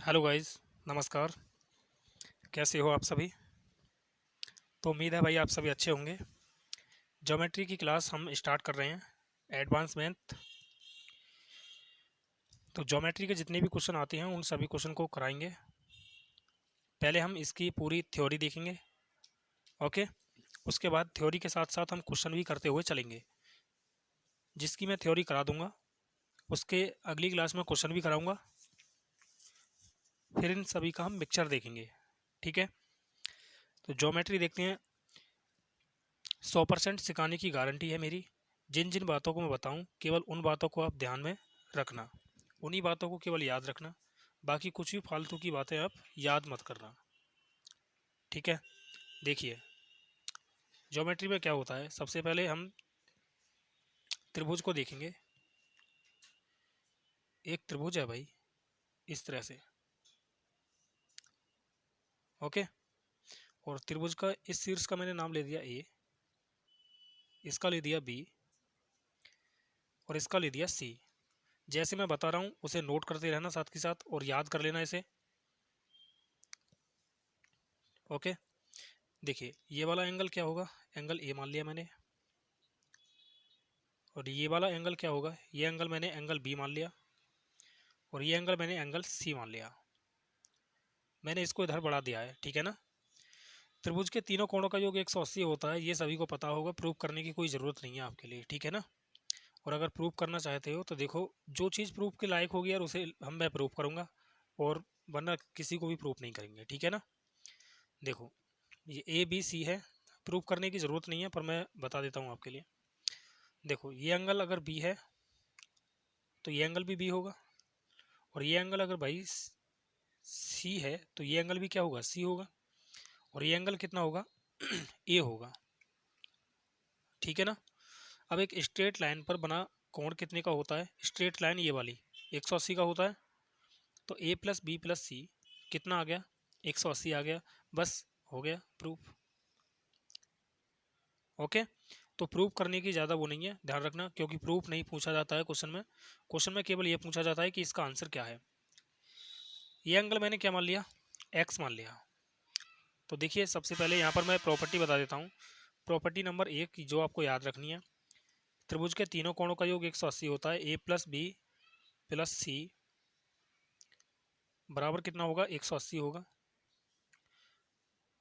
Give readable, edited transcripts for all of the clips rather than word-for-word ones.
Hello guys. नमस्कार। कैसे हो आप सभी? तो उम्मीद है भाई आप सभी अच्छे होंगे। ज्योमेट्री की क्लास हम स्टार्ट कर रहे हैं, एडवांस मैथ। तो ज्योमेट्री के जितने भी क्वेश्चन आते हैं उन सभी क्वेश्चन को कराएंगे। पहले हम इसकी पूरी थ्योरी देखेंगे। ओके। उसके बाद थ्योरी के साथ साथ हम क्वेश्चन भी करते हुए चलेंगे। जिसकी मैं थ्योरी करा दूंगा उसके अगली क्लास में क्वेश्चन भी कराऊंगा। फिर इन सभी का हम मिक्सचर देखेंगे। ठीक है। तो ज्योमेट्री देखते हैं। 100% सिखाने की गारंटी है मेरी। जिन जिन बातों को मैं बताऊं केवल उन बातों को आप ध्यान में रखना, उन्हीं बातों को केवल याद रखना। बाकी कुछ भी फालतू की बातें आप याद मत करना। ठीक है। देखिए ज्योमेट्री में क्या होता है, सबसे पहले हम त्रिभुज को देखेंगे। एक त्रिभुज है भाई, इस तरह से। ओके। और त्रिभुज का इस शीर्ष का मैंने नाम ले दिया ए, इसका ले दिया बी और इसका ले दिया सी। जैसे मैं बता रहा हूँ उसे नोट करते रहना साथ के साथ और याद कर लेना इसे। ओके। देखिए ये वाला एंगल क्या होगा, एंगल ए मान लिया मैंने। और ये वाला एंगल क्या होगा, ये एंगल मैंने एंगल बी मान लिया। और ये एंगल मैंने एंगल सी मान लिया। मैंने इसको इधर बढ़ा दिया है, ठीक है ना। त्रिभुज के तीनों कोणों का योग 180 होता है, ये सभी को पता होगा। प्रूव करने की कोई ज़रूरत नहीं है आपके लिए, ठीक है ना। और अगर प्रूव करना चाहते हो तो देखो, जो चीज़ प्रूव के लायक होगी यार उसे मैं प्रूव करूँगा। और वरना किसी को भी प्रूव नहीं करेंगे, ठीक है ना। देखो ये ए बी सी है, प्रूव करने की ज़रूरत नहीं है पर मैं बता देता हूँ आपके लिए। देखो ये एंगल अगर बी है तो ये एंगल भी बी होगा। और ये एंगल अगर भाई सी है तो ये एंगल भी क्या होगा, सी होगा। और ये एंगल कितना होगा ए होगा, ठीक है ना। अब एक स्ट्रेट लाइन पर बना कोण कितने का होता है, स्ट्रेट लाइन ये वाली 180 का होता है। तो ए प्लस बी प्लस सी कितना आ गया, 180 आ गया। बस हो गया प्रूफ। ओके। तो प्रूफ करने की ज़्यादा वो नहीं है, ध्यान रखना, क्योंकि प्रूफ नहीं पूछा जाता है क्वेश्चन में। क्वेश्चन में केवल ये पूछा जाता है कि इसका आंसर क्या है। ये एंगल मैंने क्या मान लिया, एक्स मान लिया। तो देखिए सबसे पहले यहाँ पर मैं प्रॉपर्टी बता देता हूँ। प्रॉपर्टी नंबर 1 जो आपको याद रखनी है, त्रिभुज के तीनों कोणों का योग 180 होता है। ए प्लस बी प्लस सी बराबर कितना होगा, 180 होगा।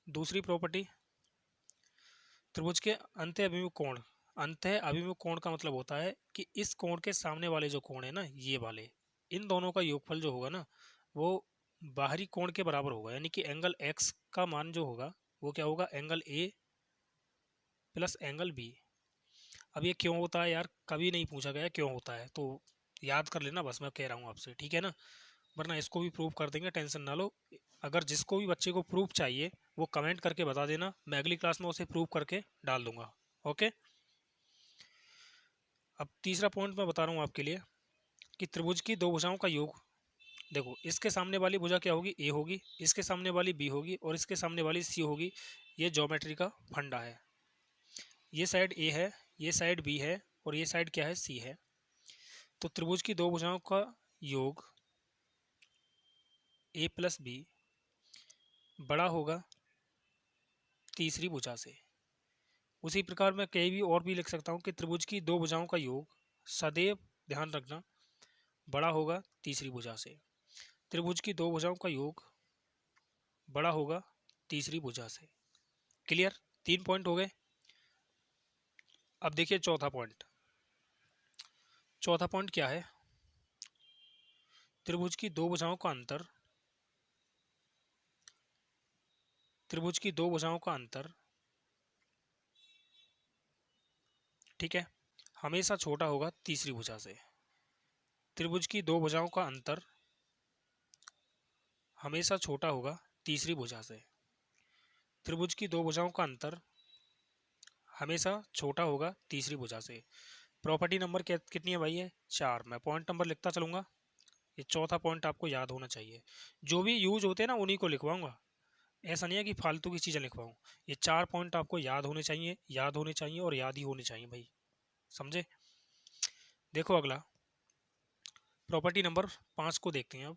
दूसरी प्रॉपर्टी, त्रिभुज के अंत्य अभिमुख कोण। अंत्य अभिमुख कोण का मतलब होता है कि इस कोण के सामने वाले जो कोण है ना, ये वाले, इन दोनों का योगफल जो होगा ना वो बाहरी कोण के बराबर होगा। यानी कि एंगल एक्स का मान जो होगा वो क्या होगा, angle A plus angle B. अब ये क्यों होता है यार, कभी नहीं पूछा गया क्यों होता है, तो याद कर लेना बस, मैं कह रहा हूँ आपसे, ठीक है ना। वरना इसको भी प्रूव कर देंगे, टेंशन ना लो। अगर जिसको भी बच्चे को प्रूफ चाहिए वो कमेंट करके बता देना, मैं अगली क्लास में उसे प्रूव करके डाल दूंगा। ओके। अब तीसरा पॉइंट मैं बता रहा हूँ आपके लिए कि त्रिभुज की दो भुजाओं का योग। देखो इसके सामने वाली भुजा क्या होगी, ए होगी, इसके सामने वाली बी होगी और इसके सामने वाली सी होगी। ये ज्योमेट्री का फंडा है। ये साइड ए है, ये साइड बी है और ये साइड क्या है, सी है। तो त्रिभुज की दो भुजाओं का योग ए प्लस बी बड़ा होगा तीसरी भुजा से। उसी प्रकार मैं कहीं भी और भी लिख सकता हूँ कि त्रिभुज की दो भुजाओं का योग सदैव, ध्यान रखना, बड़ा होगा तीसरी भुजा से। त्रिभुज की दो भुजाओं का योग बड़ा होगा तीसरी भुजा से। क्लियर, 3 पॉइंट हो गए। अब देखिए चौथा पॉइंट। चौथा पॉइंट क्या है, त्रिभुज की दो भुजाओं का अंतर, त्रिभुज की दो भुजाओं का अंतर, ठीक है, हमेशा छोटा होगा तीसरी भुजा से। त्रिभुज की दो भुजाओं का अंतर हमेशा छोटा होगा तीसरी भुजा से। त्रिभुज की दो भुजाओं का अंतर हमेशा छोटा होगा तीसरी भुजा से। प्रॉपर्टी नंबर कितनी है भाई, है 4। मैं पॉइंट नंबर लिखता चलूंगा। ये चौथा पॉइंट आपको याद होना चाहिए। जो भी यूज होते हैं ना उन्हीं को लिखवाऊंगा, ऐसा नहीं है कि फालतू की चीज़ें लिखवाऊँ। ये 4 पॉइंट आपको याद होने चाहिए, याद होने चाहिए और याद ही होने चाहिए भाई, समझे। देखो अगला प्रॉपर्टी नंबर 5 को देखते हैं अब।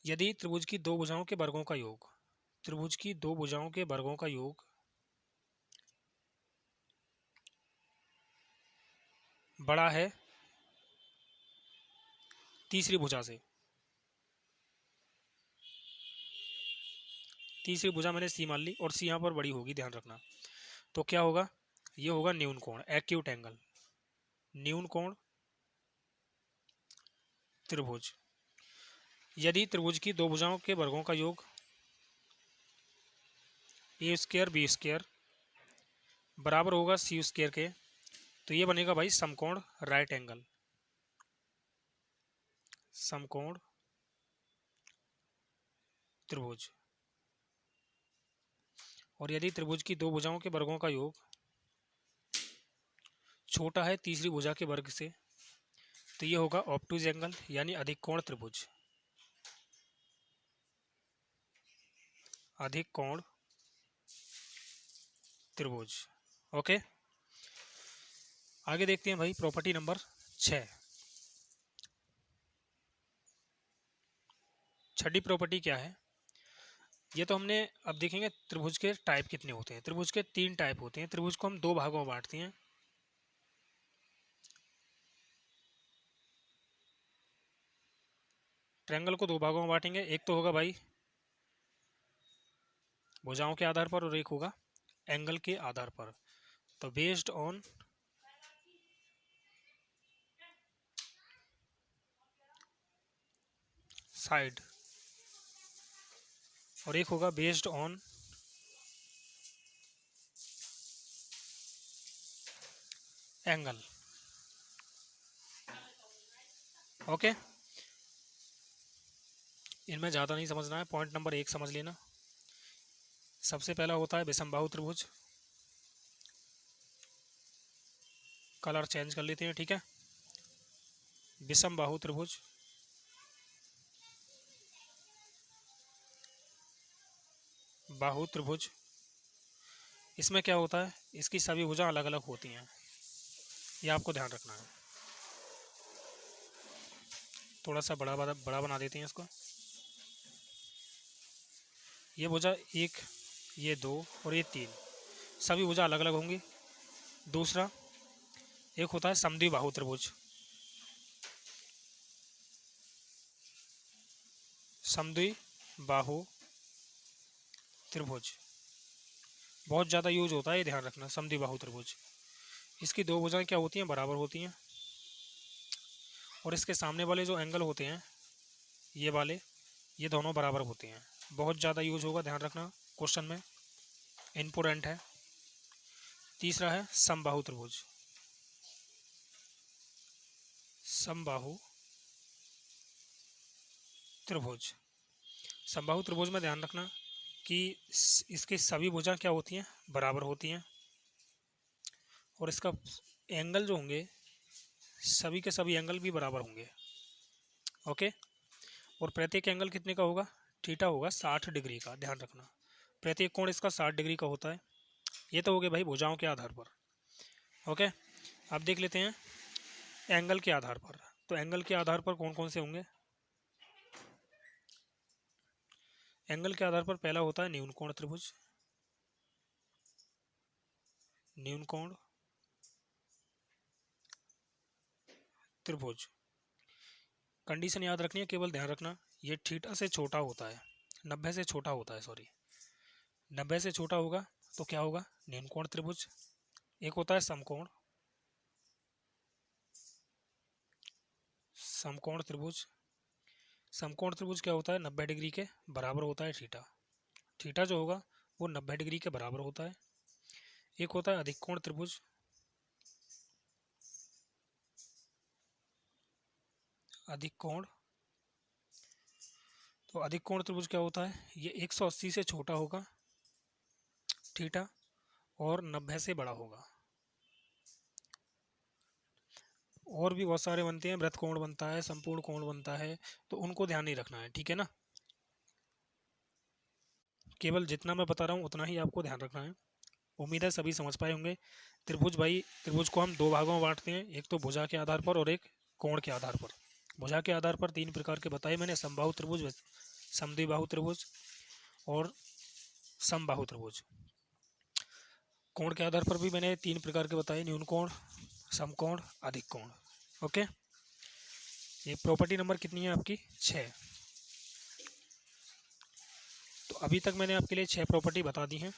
यदि त्रिभुज की दो भुजाओं के वर्गों का योग, त्रिभुज की दो भुजाओं के वर्गों का योग बड़ा है तीसरी भुजा से, तीसरी भुजा मैंने सी मान ली और सी यहाँ पर बड़ी होगी, ध्यान रखना, तो क्या होगा, ये होगा न्यून कोण, एक्यूट एंगल, न्यून कोण त्रिभुज। यदि त्रिभुज की दो भुजाओं के वर्गों का योग ए स्क्वायर बी स्क्वायर बराबर होगा सी स्क्वायर के, तो ये बनेगा भाई समकोण राइट एंगल, समकोण त्रिभुज। और यदि त्रिभुज की दो भुजाओं के वर्गों का योग छोटा है तीसरी भुजा के वर्ग से, तो ये होगा ऑब्टूज एंगल यानी अधिक कोण त्रिभुज, अधिक कोण त्रिभुज। ओके, आगे देखते हैं भाई प्रॉपर्टी नंबर 6। छठी प्रॉपर्टी क्या है, ये तो हमने अब देखेंगे त्रिभुज के टाइप कितने होते हैं। त्रिभुज के 3 टाइप होते हैं। त्रिभुज को हम 2 भागों में बांटते हैं। ट्रायंगल को 2 भागों में बांटेंगे, एक तो होगा भाई भुजाओं के आधार पर और एक होगा एंगल के आधार पर। तो बेस्ड ऑन साइड और एक होगा बेस्ड ऑन एंगल। ओके, इनमें ज़्यादा नहीं समझना है, पॉइंट नंबर 1 समझ लेना। सबसे पहला होता है विषमबाहु त्रिभुज, कलर चेंज कर लेते हैं, ठीक है। विषमबाहु त्रिभुज, बाहु त्रिभुज, इसमें क्या होता है, इसकी सभी भुजा अलग अलग होती हैं, ये आपको ध्यान रखना है। थोड़ा सा बड़ा बना देते हैं इसको। ये भुजा 1, ये 2 और ये 3, सभी भुजा अलग अलग होंगी। दूसरा एक होता है समद्विबाहु त्रिभुज, समद्विबाहु त्रिभुज बहुत ज़्यादा यूज होता है, ये ध्यान रखना। समद्विबाहु त्रिभुज, इसकी दो भुजाएं क्या होती हैं, बराबर होती हैं, और इसके सामने वाले जो एंगल होते हैं ये वाले, ये दोनों बराबर होते हैं। बहुत ज़्यादा यूज होगा, ध्यान रखना, क्वेश्चन में इम्पोर्टेंट है। तीसरा है समबाहु त्रिभुज, समबाहु त्रिभुज। समबाहु त्रिभुज में ध्यान रखना कि इसकी सभी भुजा क्या होती हैं, बराबर होती हैं, और इसका एंगल जो होंगे सभी के सभी एंगल भी बराबर होंगे। ओके, और प्रत्येक एंगल कितने का होगा, थीटा होगा 60 डिग्री का, ध्यान रखना। प्रत्येक कोण इसका 60 डिग्री का होता है। ये तो हो गए भाई भुजाओं के आधार पर। ओके, अब देख लेते हैं एंगल के आधार पर। तो एंगल के आधार पर कौन कौन से होंगे, एंगल के आधार पर पहला होता है न्यून कोण त्रिभुज, न्यून कोण त्रिभुज। कंडीशन याद रखनी है, केवल ध्यान रखना ये थीटा से छोटा होता है, 90 से छोटा होता है, सॉरी 90 से छोटा होगा तो क्या होगा, न्यून कोण त्रिभुज। एक होता है समकोण, समकोण त्रिभुज। समकोण त्रिभुज क्या होता है, 90 डिग्री के बराबर होता है थीटा, थीटा जो होगा वो 90 डिग्री के बराबर होता है। एक होता है अधिक कोण त्रिभुज, अधिक कोण। तो अधिक कोण त्रिभुज क्या होता है, ये 180 से छोटा होगा थीटा और 90 से बड़ा होगा। और भी बहुत सारे बनते हैं, वृत्त कोण बनता है, संपूर्ण कोण बनता है, तो उनको ध्यान नहीं रखना है, ठीक है ना। केवल जितना मैं बता रहा हूँ उतना ही आपको ध्यान रखना है। उम्मीद है सभी समझ पाए होंगे। त्रिभुज भाई, त्रिभुज को हम 2 भागों में बांटते हैं, एक तो भुजा के आधार पर और एक कोण के आधार पर। भुजा के आधार पर 3 प्रकार के बताए मैंने, समबाहु त्रिभुज, समद्विबाहु त्रिभुज और समबाहु त्रिभुज। कोण के आधार पर भी मैंने 3 प्रकार के बताए, न्यून कोण, समकोण, अधिक कोण। ओके, ये प्रॉपर्टी नंबर कितनी है आपकी? 6। तो अभी तक मैंने आपके लिए 6 प्रॉपर्टी बता दी हैं,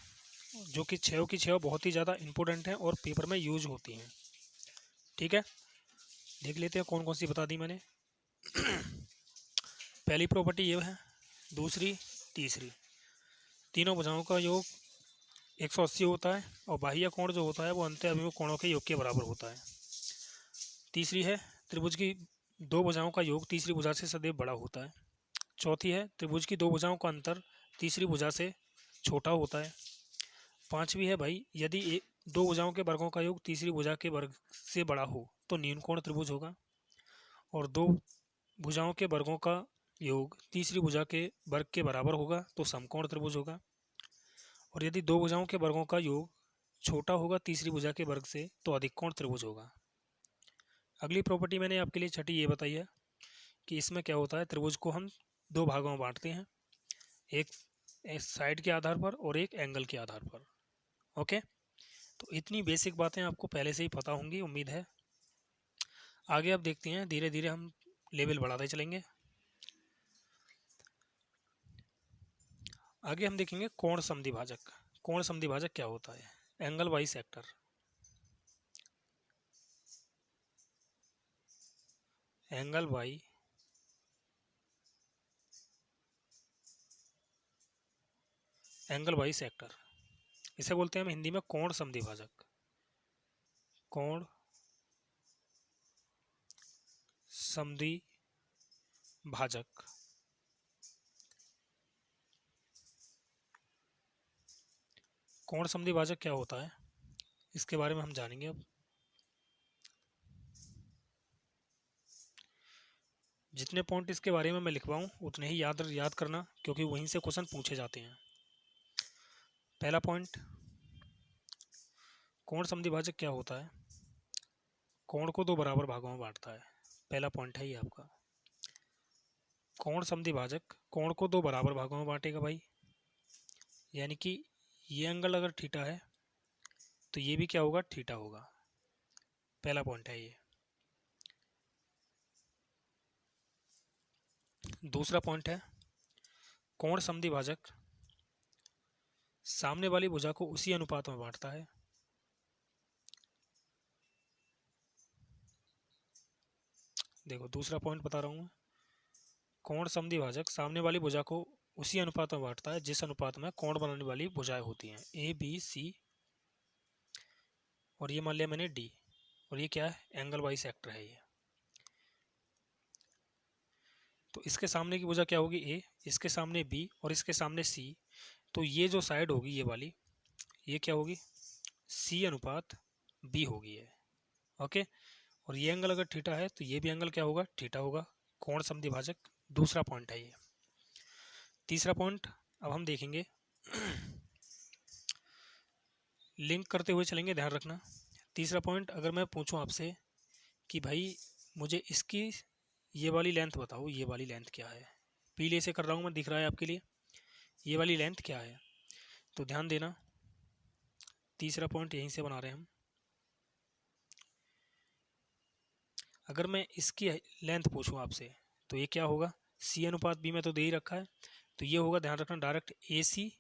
जो कि 6 की 6 बहुत ही ज़्यादा इंपॉर्टेंट हैं और पेपर में यूज होती हैं। ठीक है, देख लेते हैं कौन कौन सी बता दी मैंने। पहली प्रॉपर्टी ये है, दूसरी, तीसरी। तीनों भुजाओं का योग 180 होता है और बाह्य कोण जो होता है वो अंत्य अभिमुख कोणों के योग के बराबर होता है। तीसरी है, त्रिभुज की 2 भुजाओं का योग तीसरी भुजा से सदैव बड़ा होता है। चौथी है, त्रिभुज की 2 भुजाओं का अंतर तीसरी भुजा से छोटा होता है। पांचवी है भाई, यदि 2 भुजाओं के वर्गों का योग तीसरी भुजा के वर्ग से बड़ा हो तो न्यून कोण त्रिभुज होगा, और 2 भुजाओं के वर्गों का योग तीसरी भुजा के वर्ग के बराबर होगा तो समकोण त्रिभुज होगा, और यदि 2 भुजाओं के वर्गों का योग छोटा होगा तीसरी भुजा के वर्ग से तो अधिक कोण त्रिभुज होगा। अगली प्रॉपर्टी मैंने आपके लिए छठी ये बताई है कि इसमें क्या होता है, त्रिभुज को हम 2 भागों में बांटते हैं, एक साइड के आधार पर और एक एंगल के आधार पर। ओके, तो इतनी बेसिक बातें आपको पहले से ही पता होंगी उम्मीद है। आगे अब देखते हैं, धीरे धीरे हम लेवल बढ़ाते चलेंगे। आगे हम देखेंगे कोण समद्विभाजक। कोण समद्विभाजक क्या होता है? Angle by sector. Angle by sector, इसे बोलते हैं हम हिंदी में कोण समद्विभाजक। कोण समद्विभाजक। कोण समद्विभाजक क्या होता है इसके बारे में हम जानेंगे अब। जितने पॉइंट इसके बारे में मैं लिखवाऊं उतने ही याद करना, क्योंकि वहीं से क्वेश्चन पूछे जाते हैं। पहला पॉइंट, कोण समद्विभाजक क्या होता है? कोण को 2 बराबर भागों में बांटता है। पहला पॉइंट है ये आपका। कोण समद्विभाजक कोण को 2 बराबर भागों में बांटेगा भाई, यानी कि ये एंगल अगर थीटा है तो ये भी क्या होगा? थीटा होगा। पहला पॉइंट है ये। दूसरा पॉइंट है, कोण समद्विभाजक सामने वाली भुजा को उसी अनुपात में बांटता है। देखो दूसरा पॉइंट बता रहा हूं मैं, कोण समद्विभाजक सामने वाली भुजा को उसी अनुपात में बांटता है जिस अनुपात में कोण बनाने वाली भुजाएं होती हैं, ए बी सी, और ये मान लिया मैंने डी, और ये क्या है? एंगल बाई सेक्टर है ये। तो इसके सामने की भुजा क्या होगी? ए, इसके सामने बी और इसके सामने सी, तो ये जो साइड होगी ये वाली, ये क्या होगी? सी अनुपात बी होगी ये। ओके, और ये एंगल अगर थीटा है तो ये भी एंगल क्या होगा? थीटा होगा। कोण समद्विभाजक दूसरा पॉइंट है ये। तीसरा पॉइंट अब हम देखेंगे, लिंक करते हुए चलेंगे, ध्यान रखना। तीसरा पॉइंट, अगर मैं पूछूं आपसे कि भाई मुझे इसकी ये वाली लेंथ बताओ, ये वाली लेंथ क्या है? पीले से कर रहा हूँ मैं, दिख रहा है आपके लिए, ये वाली लेंथ क्या है? तो ध्यान देना, तीसरा पॉइंट यहीं से बना रहे हैं हम। अगर मैं इसकी लेंथ पूछूं आपसे तो ये क्या होगा? सी अनुपात बी में तो दे ही रखा है, तो ये होगा, ध्यान रखना, डायरेक्ट ए सी।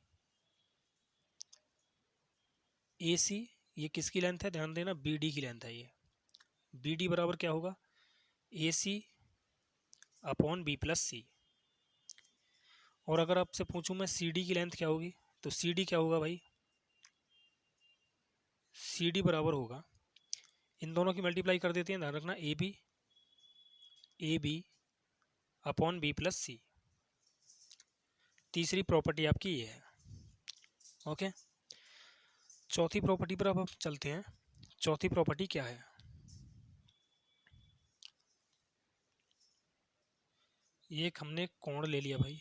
ये किसकी लेंथ है? ध्यान देना, बी डी की लेंथ है ये। बी डी बराबर क्या होगा? ए सी अपॉन बी प्लस सी। और अगर आपसे पूछूं मैं सी डी की लेंथ क्या होगी, तो सी डी क्या होगा भाई? सी डी बराबर होगा, इन दोनों की मल्टीप्लाई कर देते हैं, ध्यान रखना, A B upon B plus C. तीसरी प्रॉपर्टी आपकी ये है। ओके, चौथी प्रॉपर्टी पर अब हम चलते हैं। चौथी प्रॉपर्टी क्या है? ये एक हमने कोण ले लिया भाई,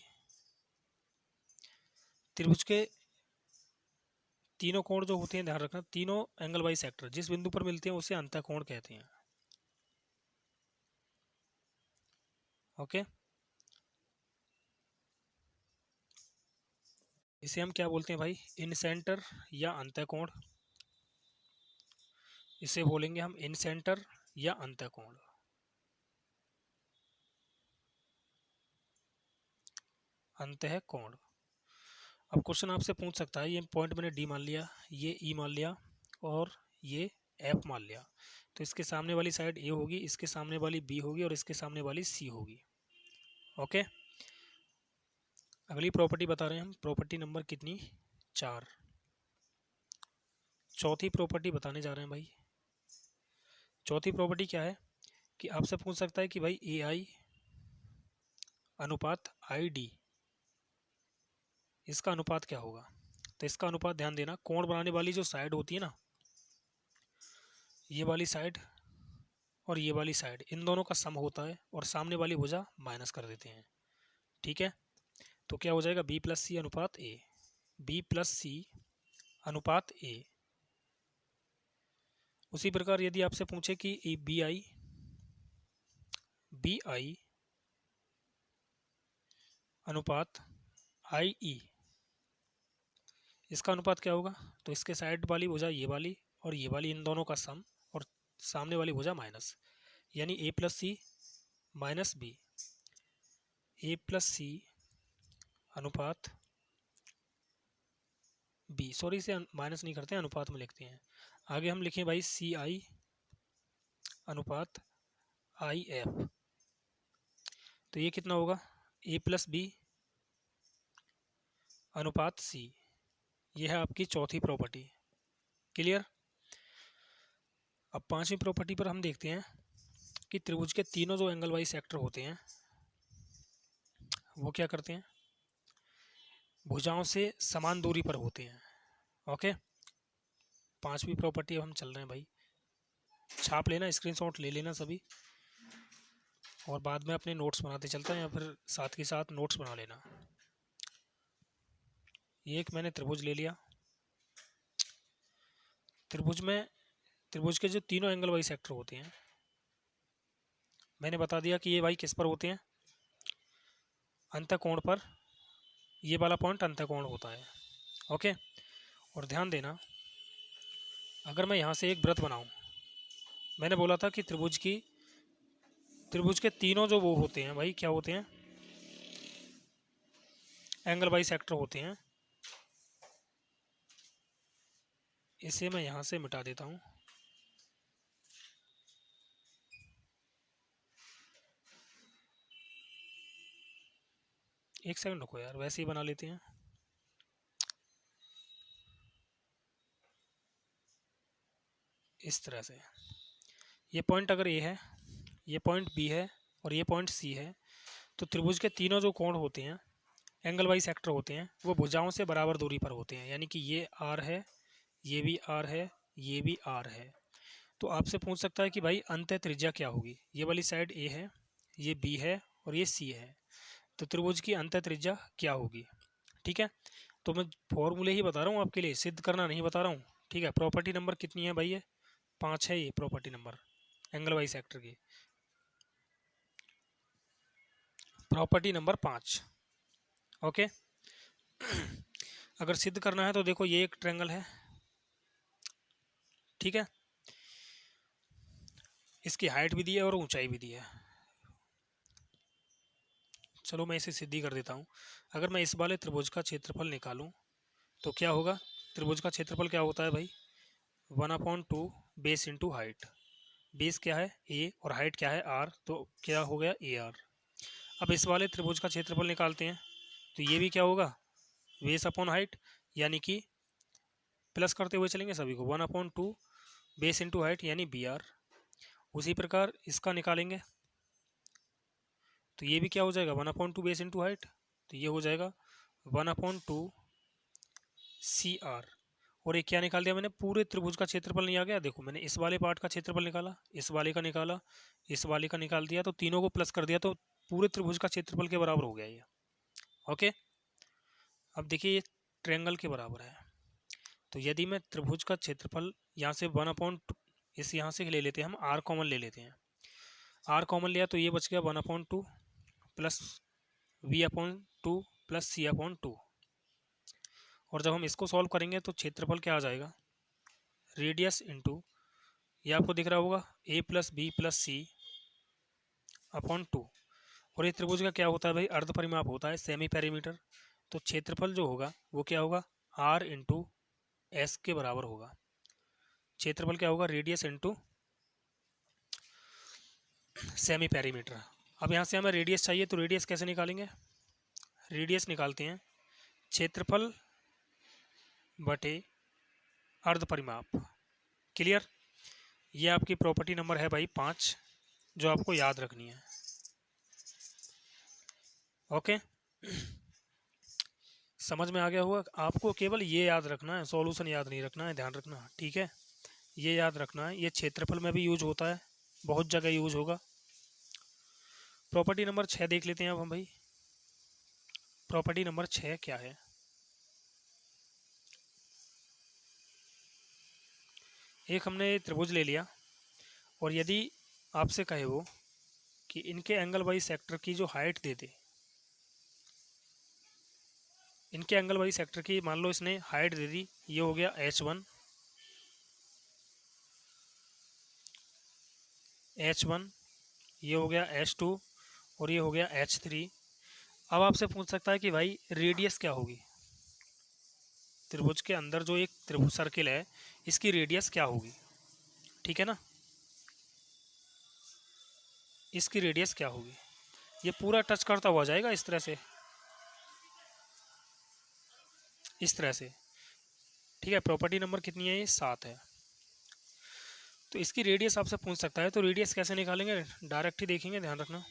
त्रिभुज के तीनों कोण जो होते हैं, ध्यान रखना, तीनों एंगल बाई सेक्टर जिस बिंदु पर मिलते हैं उसे अंतःकोण कहते हैं। ओके, इसे हम क्या बोलते हैं भाई, इन सेंटर या अंतःकोण। इसे बोलेंगे हम इन सेंटर या अंतःकोण। अंतःकोण। अब क्वेश्चन आपसे पूछ सकता है, ये पॉइंट मैंने डी मान लिया, ये ई मान लिया और ये एफ मान लिया, तो इसके सामने वाली साइड ए होगी, इसके सामने वाली बी होगी और इसके सामने वाली सी होगी। ओके, अगली प्रॉपर्टी बता रहे हैं हम, प्रॉपर्टी नंबर कितनी, 4। चौथी प्रॉपर्टी बताने जा रहे हैं भाई। चौथी प्रॉपर्टी क्या है कि आपसे पूछ सकता है कि भाई ए आई अनुपात आई डी, इसका अनुपात क्या होगा। तो इसका अनुपात ध्यान देना, कोण बनाने वाली जो साइड होती है ना, ये वाली साइड और ये वाली साइड, इन दोनों का सम होता है और सामने वाली भुजा माइनस कर देते हैं। ठीक है, तो क्या हो जाएगा, बी प्लस सी अनुपात ए, बी प्लस सी अनुपात ए। उसी प्रकार यदि आपसे पूछे कि बी आई अनुपात आई ई, इसका अनुपात क्या होगा, तो इसके साइड वाली भुजा ये वाली और ये वाली, इन दोनों का सम और सामने वाली भुजा माइनस, यानी ए प्लस सी माइनस बी, ए प्लस सी अनुपात बी, सॉरी इसे माइनस नहीं करते हैं, अनुपात में लिखते हैं। आगे हम लिखें भाई सी आई अनुपात आई एफ, तो ये कितना होगा, ए प्लस बी अनुपात सी। ये है आपकी चौथी प्रॉपर्टी। क्लियर। अब पांचवी प्रॉपर्टी पर हम देखते हैं कि त्रिभुज के तीनों जो एंगल वाइज सेक्टर होते हैं वो क्या करते हैं, भुजाओं से समान दूरी पर होते हैं। ओके, पांचवी प्रॉपर्टी अब हम चल रहे हैं भाई, छाप लेना, स्क्रीनशॉट ले लेना सभी, और बाद में अपने नोट्स बनाते चलते हैं या फिर साथ के साथ नोट्स बना लेना। ये एक मैंने त्रिभुज ले लिया, त्रिभुज के जो तीनों एंगल वाइज सेक्टर होते हैं, मैंने बता दिया कि ये भाई किस पर होते हैं, अंतःकोण पर, ये वाला पॉइंट अंतःकोण होता है। ओके, और ध्यान देना, अगर मैं यहाँ से एक वृत्त बनाऊं, मैंने बोला था कि त्रिभुज के तीनों जो वो होते हैं भाई, क्या होते हैं, एंगल वाइज सेक्टर होते हैं। इसे मैं यहाँ से मिटा देता हूँ, एक सेकंड रुको यार, वैसे ही बना लेते हैं। इस तरह से, ये पॉइंट अगर ए है, ये पॉइंट बी है और ये पॉइंट सी है, तो त्रिभुज के तीनों जो कोण होते हैं, एंगल वाइज सेक्टर होते हैं, वो भुजाओं से बराबर दूरी पर होते हैं। यानी कि ये आर है, ये भी आर है, ये भी आर है। तो आपसे पूछ सकता है कि भाई अंतः त्रिज्या क्या होगी, ये वाली साइड ए है, ये बी है और ये सी है, तो त्रिभुज की अंतः त्रिज्या क्या होगी। ठीक है, तो मैं फॉर्मूले ही बता रहा हूँ आपके लिए, सिद्ध करना नहीं बता रहा हूँ। ठीक है, प्रॉपर्टी नंबर कितनी है भाई, ये 5 है, ये property number angle wise sector की, प्रॉपर्टी नंबर 5। ओके, अगर सिद्ध करना है तो देखो, ये एक ट्रायंगल है, ठीक है, इसकी हाइट भी दी है और ऊंचाई भी दी है। चलो मैं इसे सिद्धि कर देता हूँ। अगर मैं इस वाले त्रिभुज का क्षेत्रफल निकालूं तो क्या होगा, त्रिभुज का क्षेत्रफल क्या होता है भाई, 1/2 बेस इंटू हाइट। बेस क्या है ए और हाइट क्या है आर, तो क्या हो गया ए आर। अब इस वाले त्रिभुज का क्षेत्रफल निकालते हैं, तो ये भी क्या होगा, बेस अपॉन हाइट, यानी कि प्लस करते हुए चलेंगे सभी को, 1/2 बेस इंटू हाइट यानी बी आर। उसी प्रकार इसका निकालेंगे तो ये भी क्या हो जाएगा, 1/2 बेस इंटू हाइट, तो ये हो जाएगा 1/2 सी आर। और एक क्या निकाल दिया मैंने, पूरे त्रिभुज का क्षेत्रफल नहीं आ गया, देखो मैंने इस वाले पार्ट का क्षेत्रफल निकाला, इस वाले का निकाला, इस वाले का निकाल दिया, तो तीनों को प्लस कर दिया, तो पूरे त्रिभुज का क्षेत्रफल के बराबर हो गया ये। ओके, अब देखिए ये ट्रायंगल के बराबर है, तो यदि मैं त्रिभुज का क्षेत्रफल यहाँ से 1/2, इस यहाँ से ले लेते हैं हम, आर कॉमन ले लेते हैं, आर कॉमन लिया तो ये बच गया 1/2 प्लस v/2 प्लस c/2। और जब हम इसको सॉल्व करेंगे तो क्षेत्रफल क्या आ जाएगा, रेडियस इंटू, ये आपको दिख रहा होगा a plus B plus C upon 2। और ये त्रिभुज का क्या होता है भाई, अर्ध परिमाप होता है, सेमी पेरीमीटर। तो क्षेत्रफल जो होगा वो क्या होगा, r इंटू एस के बराबर होगा। क्षेत्रफल क्या होगा, रेडियस इंटू सेमी पेरीमीटर। अब यहाँ से हमें रेडियस चाहिए, तो रेडियस कैसे निकालेंगे, रेडियस निकालते हैं क्षेत्रफल बटे अर्ध परिमाप। क्लियर। ये आपकी प्रॉपर्टी नंबर है भाई 5, जो आपको याद रखनी है। ओके, समझ में आ गया होगा। आपको केवल ये याद रखना है, सॉल्यूशन याद नहीं रखना है, ध्यान रखना, ठीक है। ये याद रखना है, ये क्षेत्रफल में भी यूज होता है, बहुत जगह यूज होगा। प्रॉपर्टी नंबर 6 देख लेते हैं अब हम भाई। प्रॉपर्टी नंबर 6 क्या है, एक हमने त्रिभुज ले लिया और यदि आपसे कहे वो कि इनके एंगल बाई सेक्टर की जो हाइट दे दे, इनके एंगल बाई सेक्टर की मान लो इसने हाइट दे दी, ये हो गया h1, ये हो गया h2 और ये हो गया h3। अब आपसे पूछ सकता है कि भाई रेडियस क्या होगी, त्रिभुज के अंदर जो एक त्रिभुज सर्किल है इसकी रेडियस क्या होगी, ठीक है ना, इसकी रेडियस क्या होगी। ये पूरा टच करता हुआ जाएगा इस तरह से, इस तरह से, ठीक है। प्रॉपर्टी नंबर कितनी है, ये 7 है। तो इसकी रेडियस आपसे पूछ सकता है, तो रेडियस कैसे निकालेंगे, डायरेक्ट ही देखेंगे, ध्यान रखना।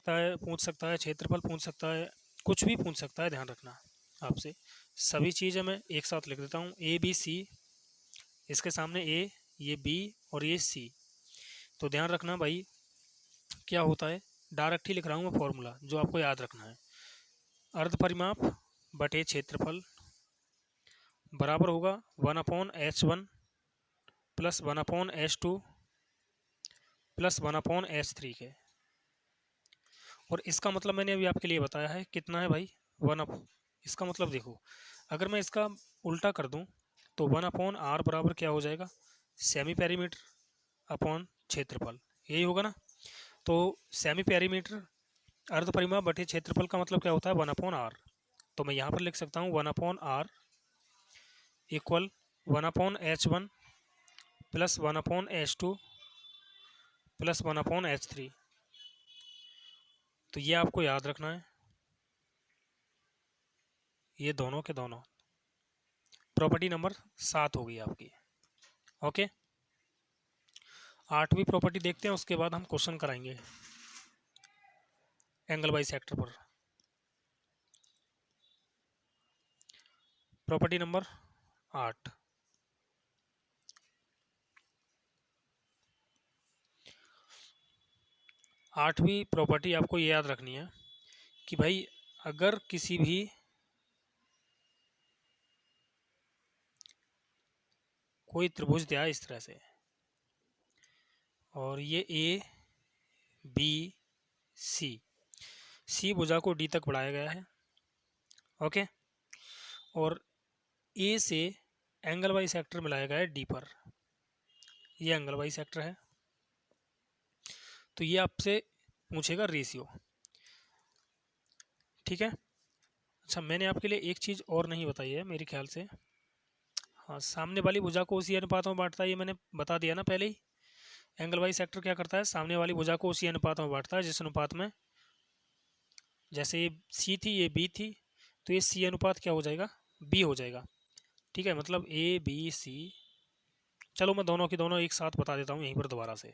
पूछ सकता है, क्षेत्रफल पूछ सकता है, कुछ भी पूछ सकता है, ध्यान रखना आपसे। सभी चीज़ें मैं एक साथ लिख देता हूँ, ए बी सी, इसके सामने ए, ये बी और ये सी। तो ध्यान रखना भाई क्या होता है, डायरेक्ट ही लिख रहा हूँ मैं फॉर्मूला, जो आपको याद रखना है। अर्ध परिमाप बटे क्षेत्रफल बराबर होगा 1/h1 plus 1/h2 plus 1/h3 के। और इसका मतलब मैंने अभी आपके लिए बताया है कितना है भाई, 1। इसका मतलब देखो, अगर मैं इसका उल्टा कर दूं तो 1/r बराबर क्या हो जाएगा, सेमी पेरीमीटर अपॉन क्षेत्रफल, यही होगा ना। तो सेमी पेरीमीटर अर्ध परिमाप बटे क्षेत्रफल का मतलब क्या होता है, 1/r। तो मैं यहाँ पर लिख सकता हूँ 1/r equal 1/h1 plus 1/h2 plus 1/h3। तो ये आपको याद रखना है, ये दोनों के दोनों। प्रॉपर्टी नंबर 7 होगी आपकी। ओके, 8वीं प्रॉपर्टी देखते हैं, उसके बाद हम क्वेश्चन कराएंगे एंगल बाई सेक्टर पर। प्रॉपर्टी नंबर 8, आठवीं प्रॉपर्टी आपको ये याद रखनी है कि भाई अगर किसी भी कोई त्रिभुज दिया इस तरह से, और ये ए बी सी, सी भुजा को डी तक बढ़ाया गया है, ओके। और ए से एंगल बाई सेक्टर मिलाया गया है डी पर, ये एंगल बाई सेक्टर है। तो ये आपसे पूछेगा रेशियो, ठीक है। अच्छा, मैंने आपके लिए एक चीज़ और नहीं बताई है मेरे ख्याल से, हाँ, सामने वाली भुजा को उसी अनुपात में बांटता है, ये मैंने बता दिया ना पहले ही। एंगल बाई सेक्टर क्या करता है, सामने वाली भुजा को उसी अनुपात में बांटता है जिस अनुपात में, जैसे ये सी थी ये बी थी, तो ये सी अनुपात क्या हो जाएगा, बी हो जाएगा, ठीक है। मतलब ए बी सी, चलो मैं दोनों की दोनों एक साथ बता देता हूँ यहीं पर दोबारा से।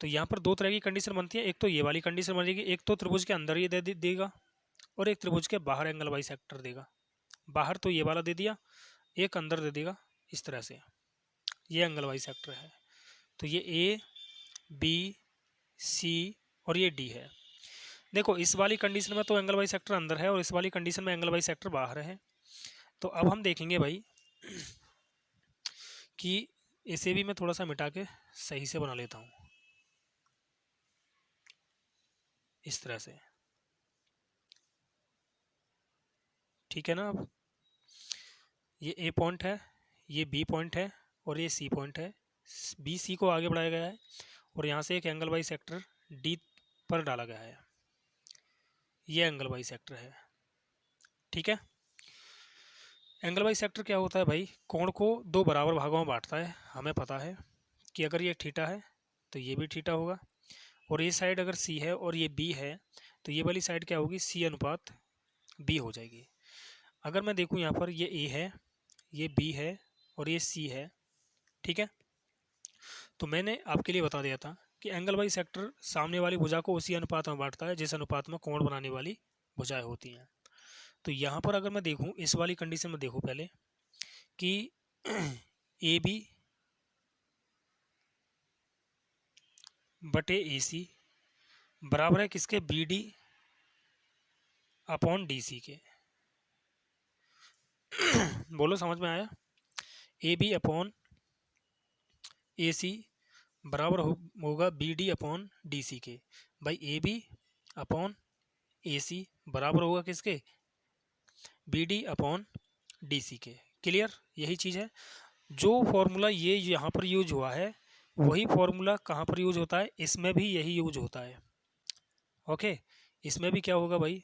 तो यहाँ पर दो तरह की कंडीशन बनती है, एक तो ये वाली कंडीशन बनेगी, एक तो त्रिभुज के अंदर ये देगा और एक त्रिभुज के बाहर एंगल बाई सेक्टर देगा। बाहर तो ये वाला दे दिया, एक अंदर दे देगा इस तरह से, ये एंगल बाई सेक्टर है। तो ये ए बी सी और ये डी है। देखो इस वाली कंडीशन में तो एंगल बाई सेक्टर अंदर है और इस वाली कंडीशन में एंगल बाई सेक्टर बाहर है। तो अब हम देखेंगे भाई कि इसे भी मैं थोड़ा सा मिटा के सही से बना लेता हूँ इस तरह से। ठीक है ना। अब ये ए पॉइंट है, ये बी पॉइंट है और ये सी पॉइंट है। बी सी को आगे बढ़ाया गया है और यहाँ से एक एंगल बाई सेक्टर डी पर डाला गया है। ये एंगल बाई सेक्टर है, ठीक है। एंगल बाई सेक्टर क्या होता है भाई, कोण को दो बराबर भागों में बांटता है। हमें पता है कि अगर ये थीटा है तो ये भी थीटा होगा, और ये साइड अगर सी है और ये बी है तो ये वाली साइड क्या होगी, सी अनुपात बी हो जाएगी। अगर मैं देखूँ यहाँ पर ये ए है, ये बी है और ये सी है, ठीक है। तो मैंने आपके लिए बता दिया था कि एंगल बाई सेक्टर सामने वाली भुजा को उसी अनुपात में बांटता है जिस अनुपात में कोण बनाने वाली भुजाएं होती हैं। तो यहाँ पर अगर मैं देखूँ इस वाली कंडीशन में, देखो पहले कि ए बी बटे ए सी बराबर है किसके, B D upon D C के। बोलो समझ में आया। ए बी अपॉन ए सी बराबर होगा B D upon D C के। भाई ए बी अपॉन ए सी बराबर होगा किसके, B D upon D C के। क्लियर, यही चीज़ है। जो फॉर्मूला ये यहाँ पर यूज हुआ है वही फॉर्मूला कहाँ पर यूज होता है, इसमें भी यही यूज होता है। ओके, इसमें भी क्या होगा भाई,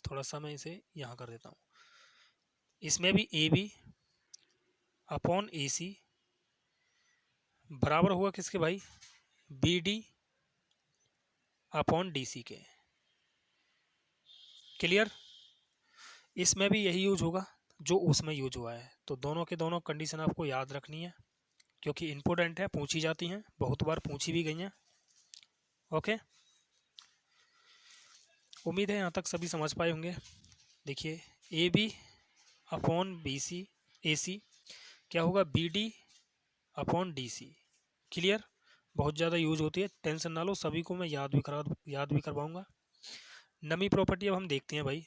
थोड़ा सा मैं इसे यहाँ कर देता हूँ। इसमें भी ए बी अपॉन ए सी बराबर होगा किसके भाई, B D upon D C के। क्लियर, इसमें भी यही यूज होगा जो उसमें यूज हुआ है। तो दोनों के दोनों कंडीशन आपको याद रखनी है क्योंकि इंपॉर्टेंट है, पूछी जाती हैं, बहुत बार पूछी भी गई हैं। ओके, उम्मीद है यहाँ तक सभी समझ पाए होंगे। देखिए A B upon B C A C क्या होगा, B D upon D C. Clear, बहुत ज़्यादा यूज होती है, टेंशन ना लो, सभी को मैं याद भी करवाऊँगा। नमी प्रॉपर्टी अब हम देखते हैं भाई,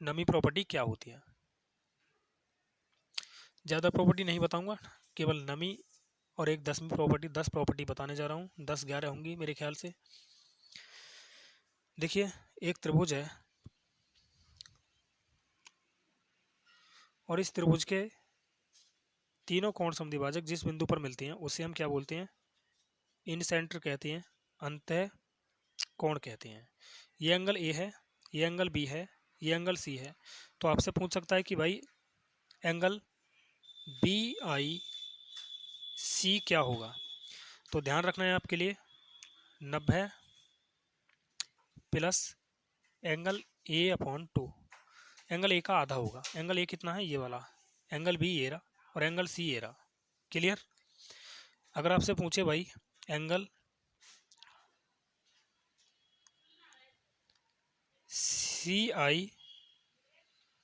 नमी प्रॉपर्टी क्या होती है। ज़्यादा प्रॉपर्टी नहीं बताऊँगा, केवल नमी और एक 10वीं प्रॉपर्टी, 10 प्रॉपर्टी बताने जा रहा हूँ, 10-11 होंगी मेरे ख्याल से। देखिए एक त्रिभुज है और इस त्रिभुज के तीनों कोण समद्विभाजक जिस बिंदु पर मिलते हैं उसे हम क्या बोलते हैं, इन सेंटर कहते हैं, अंतः कोण कहते हैं। ये एंगल ए है, ये एंगल बी है, ये एंगल सी है। तो आपसे पूछ सकता है कि भाई एंगल बी आई सी क्या होगा। तो ध्यान रखना है आपके लिए, 90 plus angle A upon 2, angle A का आधा होगा। एंगल ए कितना है, ये वाला, एंगल बी ये रहा और एंगल सी ये रहा। क्लियर, अगर आपसे पूछे भाई एंगल सी आई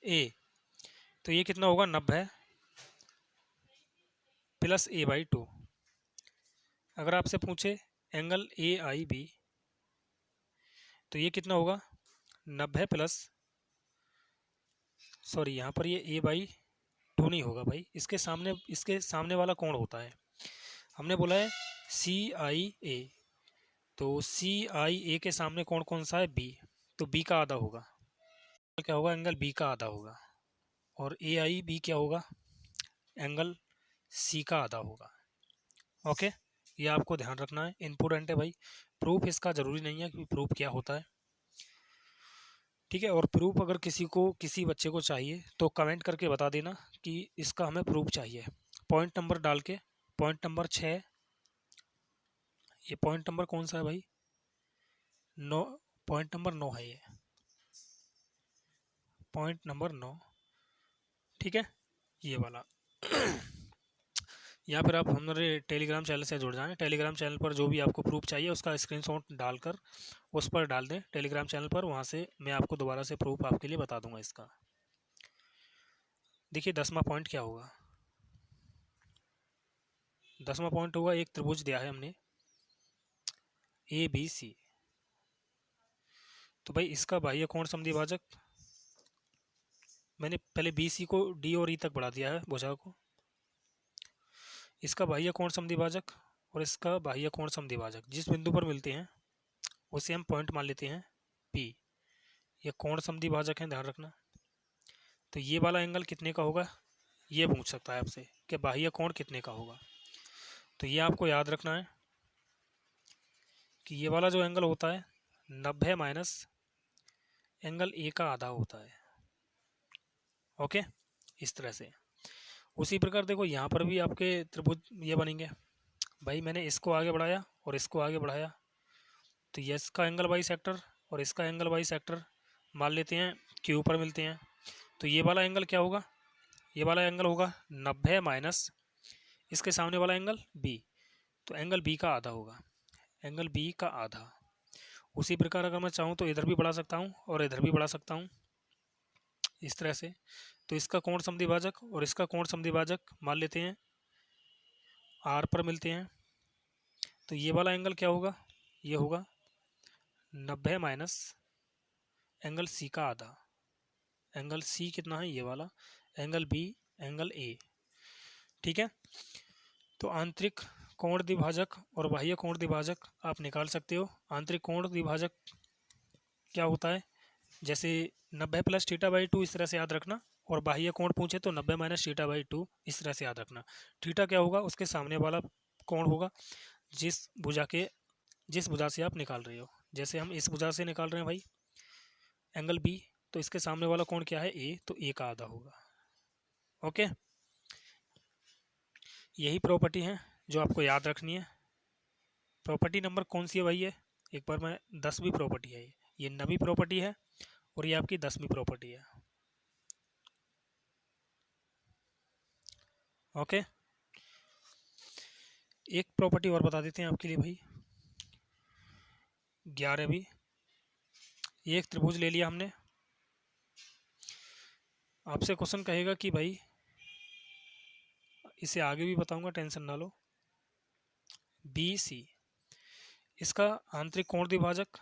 ए तो ये कितना होगा, 90 प्लस ए बाई 2। अगर आपसे पूछे एंगल ए आई बी तो ये कितना होगा, 90 प्लस, सॉरी यहाँ पर ये ए बाई 2 नहीं होगा भाई, इसके सामने वाला कोण होता है। हमने बोला है सी आई ए, तो सी आई ए के सामने कोण कौन सा है, बी, तो बी का आधा होगा। क्या होगा, एंगल बी का आधा होगा। और ए आई बी क्या होगा, एंगल सी का आधा होगा। ओके, ये आपको ध्यान रखना है, इंपॉर्टेंट है भाई। प्रूफ इसका ज़रूरी नहीं है कि प्रूफ क्या होता है, ठीक है। और प्रूफ अगर किसी बच्चे को चाहिए तो कमेंट करके बता देना कि इसका हमें प्रूफ चाहिए, पॉइंट नंबर डाल के। पॉइंट नंबर 6, ये पॉइंट नंबर कौन सा है भाई, 9, पॉइंट नंबर 9 है ये, पॉइंट नंबर 9, ठीक है, ये वाला। या फिर आप हमारे टेलीग्राम चैनल से जुड़ जाएं। टेलीग्राम चैनल पर जो भी आपको प्रूफ चाहिए उसका स्क्रीनशॉट डालकर उस पर डाल दें टेलीग्राम चैनल पर, वहाँ से मैं आपको दोबारा से प्रूफ आपके लिए बता दूंगा इसका। देखिए 10वां पॉइंट क्या होगा, 10वां पॉइंट होगा, एक त्रिभुज दिया है हमने ए बी सी, तो भाई इसका बाह्य कोण समद्विभाजक, मैंने पहले बी सी को डी और ई तक बढ़ा दिया है भुजा को, इसका बाह्य कोण समद्विभाजक और इसका बाह्य कोण समद्विभाजक जिस बिंदु पर मिलते हैं उसे हम पॉइंट मान लेते हैं पी। ये कोण समद्विभाजक है, ध्यान रखना। तो ये वाला एंगल कितने का होगा, ये पूछ सकता है आपसे कि बाह्य कोण कितने का होगा। तो ये आपको याद रखना है कि ये वाला जो एंगल होता है 90 माइनस एंगल ए का आधा होता है। ओके, इस तरह से। उसी प्रकार देखो यहाँ पर भी आपके त्रिभुज ये बनेंगे। भाई मैंने इसको आगे बढ़ाया और इसको आगे बढ़ाया, तो ये इसका एंगल बाई सेक्टर और इसका एंगल बाई सेक्टर मान लेते हैं क्यू पर मिलते हैं। तो ये वाला एंगल क्या होगा, ये वाला एंगल होगा 90 माइनस इसके सामने वाला एंगल बी, तो एंगल बी का आधा होगा, एंगल बी का आधा। उसी प्रकार अगर मैं चाहूँ तो इधर भी बढ़ा सकता हूँ और इधर भी बढ़ा सकता हूँ, इस तरह से। तो इसका कोण समद्विभाजक और इसका कोण समद्विभाजक मान लेते हैं आर पर मिलते हैं। तो ये वाला एंगल क्या होगा, ये होगा 90 माइनस एंगल सी का आधा। एंगल सी कितना है, ये वाला, एंगल बी, एंगल ए। ठीक है। तो आंतरिक कोण द्विभाजक और बाह्य कोण द्विभाजक आप निकाल सकते हो। आंतरिक कोण द्विभाजक क्या होता है, जैसे 90 प्लस थीटा बाई 2 इस तरह से याद रखना, और बाह्य कोण पूछे तो 90 माइनस थीटा बाई 2 इस तरह से याद रखना। थीटा क्या होगा, उसके सामने वाला कोण होगा जिस भुजा से आप निकाल रहे हो। जैसे हम इस भुजा से निकाल रहे हैं भाई एंगल बी, तो इसके सामने वाला कोण क्या है, ए, तो ए का आधा होगा। ओके, यही प्रॉपर्टी है जो आपको याद रखनी है। प्रॉपर्टी नंबर कौन सी है भाई, ये एक बार मैं 10वीं प्रॉपर्टी है, ये 9वीं प्रॉपर्टी है और ये आपकी 10वीं प्रॉपर्टी है। ओके, एक प्रॉपर्टी और बता देते हैं आपके लिए भाई, 11वीं। एक त्रिभुज ले लिया हमने, आपसे क्वेश्चन कहेगा कि भाई, इसे आगे भी बताऊंगा, टेंशन ना लो। बी सी, इसका आंतरिक कोण द्विभाजक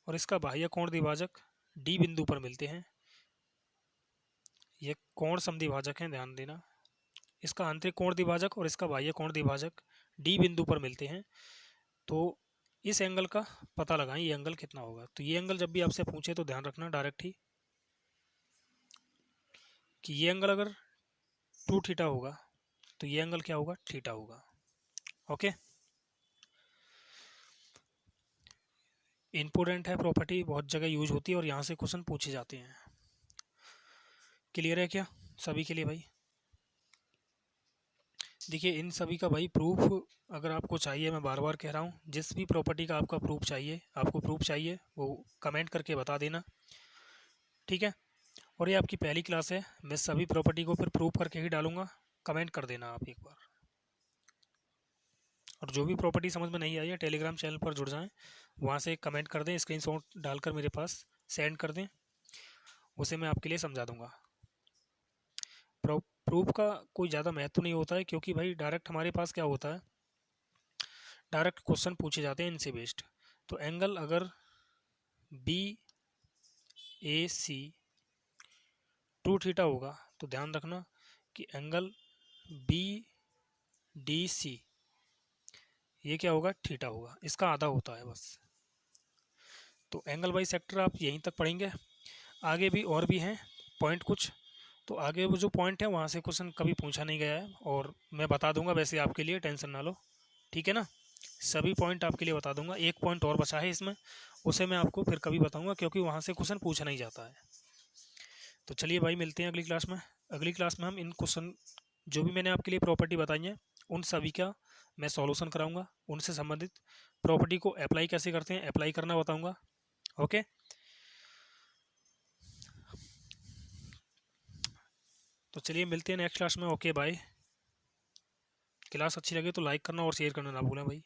और इसका बाह्य कोण द्विभाजक डी बिंदु पर मिलते हैं। ये कोण समद्विभाजक हैं, ध्यान देना। इसका आंतरिक कोण द्विभाजक और इसका बाह्य कोण द्विभाजक डी बिंदु पर मिलते हैं। तो इस एंगल का पता लगाएं, ये एंगल कितना होगा। तो ये एंगल जब भी आपसे पूछे तो ध्यान रखना डायरेक्ट ही कि ये एंगल अगर 2 थीटा होगा तो ये एंगल क्या होगा, थीटा होगा। ओके, इंपोर्टेंट है प्रॉपर्टी, बहुत जगह यूज होती है और यहाँ से क्वेश्चन पूछे जाते हैं। क्लियर है क्या सभी के लिए भाई? देखिए इन सभी का भाई प्रूफ अगर आपको चाहिए, मैं बार बार कह रहा हूँ, जिस भी प्रॉपर्टी का आपको प्रूफ चाहिए वो कमेंट करके बता देना, ठीक है। और ये आपकी पहली क्लास है, मैं सभी प्रॉपर्टी को फिर प्रूफ करके ही डालूंगा, कमेंट कर देना आप एक बार। और जो भी प्रॉपर्टी समझ में नहीं आई है टेलीग्राम चैनल पर जुड़ जाएं, वहाँ से कमेंट कर दें, स्क्रीनशॉट डालकर मेरे पास सेंड कर दें, उसे मैं आपके लिए समझा दूंगा। प्रूफ का कोई ज़्यादा महत्व नहीं होता है, क्योंकि भाई डायरेक्ट हमारे पास क्या होता है, डायरेक्ट क्वेश्चन पूछे जाते हैं इनसे बेस्ड। तो एंगल अगर बी ए सी 2 थीटा होगा तो ध्यान रखना कि एंगल बी डी सी ये क्या होगा, थीटा होगा, इसका आधा होता है बस। तो एंगल बाई सेक्टर आप यहीं तक पढ़ेंगे, आगे भी और भी हैं पॉइंट कुछ, तो आगे वो जो पॉइंट है वहाँ से क्वेश्चन कभी पूछा नहीं गया है और मैं बता दूंगा वैसे आपके लिए, टेंशन ना लो, ठीक है ना। सभी पॉइंट आपके लिए बता दूंगा, एक पॉइंट और बचा है इसमें, उसे मैं आपको फिर कभी बताऊंगा, क्योंकि वहाँ से क्वेश्चन पूछा नहीं जाता है। तो चलिए भाई मिलते हैं अगली क्लास में। अगली क्लास में हम इन क्वेश्चन जो भी मैंने आपके लिए प्रॉपर्टी बताई है उन सभी का मैं सॉल्यूशन कराऊंगा, उनसे संबंधित प्रॉपर्टी को अप्लाई कैसे करते हैं, अप्लाई करना बताऊंगा। ओके, तो चलिए मिलते हैं नेक्स्ट क्लास में। Okay bye. क्लास अच्छी लगे तो लाइक करना और शेयर करना ना भूलें भाई।